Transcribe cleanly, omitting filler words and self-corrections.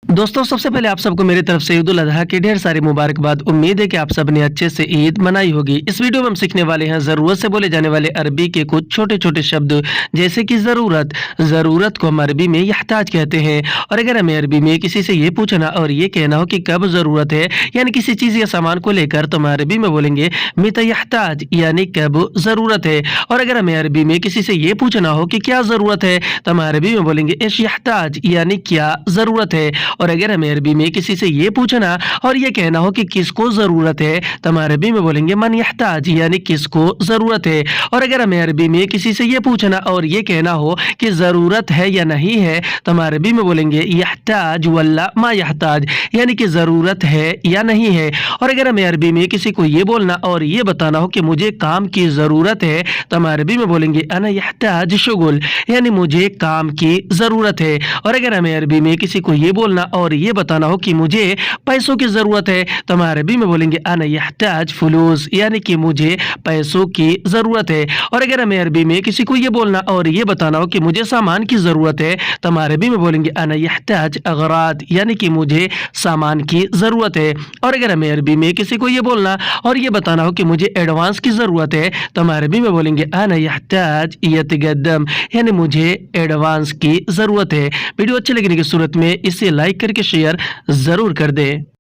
दोस्तों सबसे पहले आप सबको मेरी तरफ से ईद उल अज़हा की ढेर सारी मुबारकबाद। उम्मीद है कि आप सब ने अच्छे से ईद मनाई होगी। इस वीडियो में हम सीखने वाले हैं ज़रूरत से बोले जाने वाले अरबी के कुछ छोटे-छोटे शब्द, जैसे कि ज़रूरत। ज़रूरत को हम अरबी में यहताज कहते हैं। और अगर हमें अरबी में किसी से ये पूछना और ये कहना हो कि कब ज़रूरत है, यानी किसी चीज़ या सामान को लेकर, तो हम अरबी में बोलेंगे मिता यहताज, यानी कब ज़रूरत है। और अगर हमें अरबी में किसी से ये पूछना हो कि क्या ज़रूरत है, तो हम अरबी में बोलेंगे इश यहताज, यानी क्या ज़रूरत है। और अगर हमें अरबी में किसी से ये पूछना और ये कहना हो कि किसको ज़रूरत है, तो हम अरबी में बोलेंगे मन यहताज, यानी किसको ज़रूरत है। और अगर हमें अरबी में किसी से ये पूछना और ये कहना हो कि ज़रूरत है या नहीं है, तो हम अरबी में बोलेंगे यहताज वल्ला मा यहताज, यानी कि ज़रूरत है या नहीं है। और अगर हमें अरबी में किसी को ये बोलना और ये बताना हो कि मुझे काम की ज़रूरत है, तो हम अरबी में बोलेंगे अना यहताज शुगुल, यानी मुझे काम की ज़रूरत है। और अगर हमें अरबी में किसी को ये बोलना और ये बताना हो कि मुझे पैसों की ज़रूरत है, तो हम अरबी में बोलेंगे अना यहताज फुलूस, यानी कि मुझे पैसों की ज़रूरत है। और अगर हमें अरबी में किसी को ये बोलना और ये बताना हो कि मुझे सामान की ज़रूरत है, तो हम अरबी में बोलेंगे अना यहताज अगराद, यानी कि मुझे सामान की ज़रूरत है। और अगर हमें अरबी में किसी को ये बोलना और ये बताना हो कि मुझे एडवांस की ज़रूरत है, तो हम अरबी में बोलेंगे अना यहताज यतगद्दम, यानी मुझे एडवांस की ज़रूरत है। वीडियो अच्छे लगने की सूरत में इसे लाइक करके शेयर ज़रूर कर दें।